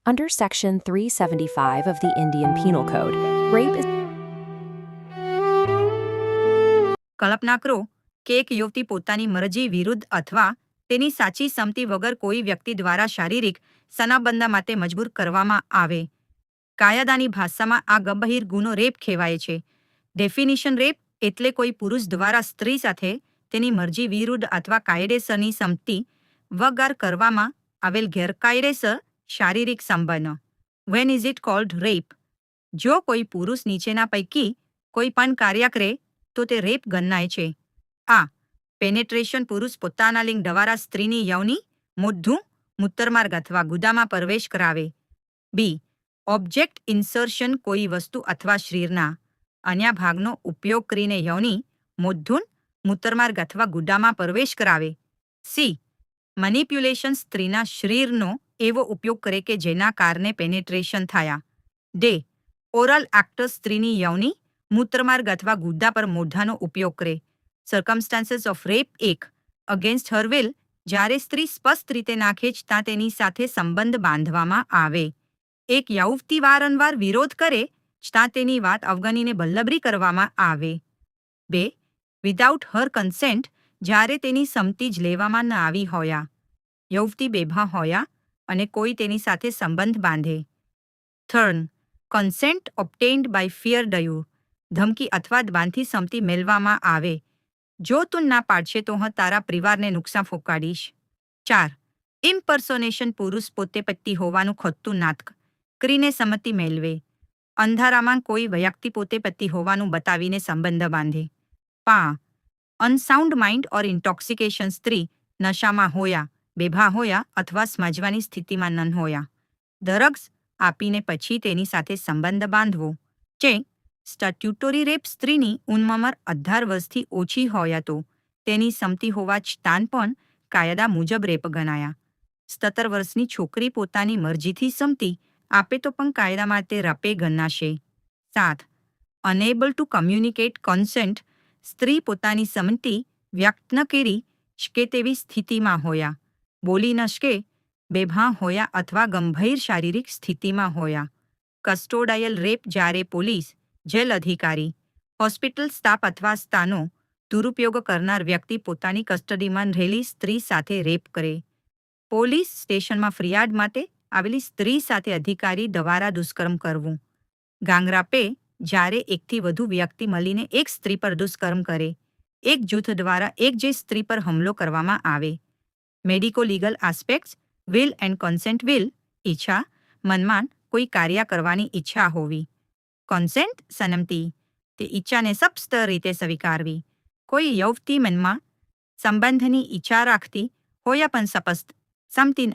Under Section 375 of the Indian Penal Code, rape is કલ્પના કરો કે એક યુવતી પોતાની મરજી વિરુદ્ધ અથવા તેની સાચી સંમતિ વગર કોઈ વ્યક્તિ દ્વારા શારીરિક સનાબંધ માટે મજબૂર કરવામાં આવે. કાયદાની ભાષામાં આ ગંભીર ગુનો રેપ કહેવાય છે. ડેફિનિશન: રેપ એટલે કોઈ પુરુષ દ્વારા સ્ત્રી સાથે તેની મરજી વિરુદ્ધ અથવા કાયદેસરની સંમતિ વગર કરવામાં આવેલ ગેરકાયદેસર શારીરિક સંબંધ. When is it called rape? જો કોઈ પુરુષ નીચેના પૈકી કોઈ પણ કાર્ય કરે તો તે રેપ ગણાય છે. આ પેનેટ્રેશન: પુરુષ પોતાના લિંગ દ્વારા સ્ત્રીની યૌની, મોઢું, મૂત્રમાર્ગ અથવા ગુદામાં પ્રવેશ કરાવે. બી. ઓબ્જેક્ટ ઇન્સર્શન: કોઈ વસ્તુ અથવા શરીરના અન્ય ભાગનો ઉપયોગ કરીને યૌની, મોઢું, મૂત્રમાર્ગ અથવા ગુદામાં પ્રવેશ કરાવે. સી. મેનિપ્યુલેશન: સ્ત્રીના શરીરનો એવો ઉપયોગ કરે કે જેના કારણે પેનેટ્રેશન થયા. ડે. ઓરલ એક્ટ: સ્ત્રીની યૌની, મૂત્રમાર્ગ અથવા ગુદા પર મોઢાનો ઉપયોગ કરે. Circumstances of rape: 1. Against her will: જ્યારે સ્ત્રી સ્પષ્ટ રીતે ના ઈચ્છતા તેની સાથે સંબંધ બાંધવામાં આવે. એક યુવતી વારંવાર વિરોધ કરે છતાં તેની વાત અવગણીને બળજબરી કરવામાં આવે. 2. વિધાઉટ હર કન્સેન્ટ: જ્યારે તેની સંમતિ જ લેવામાં ન આવી હોય. યુવતી બેભાન હોય અને કોઈ તેની સાથે સંબંધ બાંધે. 3. કન્સેન્ટ ઓબ્ટેન્ડ બાય ફિયર ડ્યુ: ધમકી અથવા દબાણથી સંમતિ મેળવવામાં આવે. જો તું ના પાડશે તો હું તારા પરિવારને નુકસાન પહોંચાડીશ. 4. ઇમ્પર્સોનેશન: પુરુષ પોતે પતિ હોવાનું ખોટું નાટક કરીને સંમતિ મેળવે. અંધારામાં કોઈ વ્યક્તિ પોતે પતિ હોવાનું બતાવીને સંબંધ બાંધે. 5. અનસાઉન્ડ માઇન્ડ ઓર ઇન્ટોક્સિકેશન: સ્ત્રી નશામાં હોય, બેભાન હોય અથવા સમજવાની સ્થિતિમાં ન હોય. ડ્રગ્સ આપીને પછી તેની સાથે સંબંધ બાંધવો. જે સ્ટેટ્યુટરી રેપ: સ્ત્રીની ઉંમર 18 વર્ષથી ઓછી હોય તો તેની સંમતિ હોવા છતાં પણ કાયદા મુજબ રેપ ગણાય. 17 વર્ષની છોકરી પોતાની મરજીથી સંમતિ આપે તો પણ કાયદા માટે રેપ ગણાશે. 7. અનેબલ ટુ કમ્યુનિકેટ કોન્સેન્ટ: સ્ત્રી પોતાની સંમતિ વ્યક્ત ન કરી શકે તેવી સ્થિતિમાં હોય, બોલી ન શકે, બેભાન હોય અથવા ગંભીર શારીરિક સ્થિતિમાં હોય. કસ્ટોડાયલ રેપ: જ્યારે પોલીસ, જેલ અધિકારી, હોસ્પિટલ સ્ટાફ અથવા સ્થાનો દુરુપયોગ કરનાર વ્યક્તિ પોતાની કસ્ટડીમાં રહેલી સ્ત્રી સાથે રેપ કરે. પોલીસ સ્ટેશનમાં ફરિયાદ માટે આવેલી સ્ત્રી સાથે અધિકારી દ્વારા દુષ્કર્મ કરવું. ગાંગરાપે: જ્યારે એકથી વધુ વ્યક્તિ મળીને એક સ્ત્રી પર દુષ્કર્મ કરે, એક જૂથ દ્વારા એક જે સ્ત્રી પર હુમલો કરવામાં આવે. Medico legal aspects: will and consent. Will: ઈચ્છા, મનમાં કોઈ કાર્ય કરવાની ઈચ્છા હોવી. કન્સેન્ટ: સંમતિ, તે ઈચ્છાને સ્પષ્ટ રીતે સ્વીકારવી. કોઈ યુવતી મનમાં સંબંધની ઈચ્છા રાખતી હોય પણ સ્પષ્ટ સંમતિ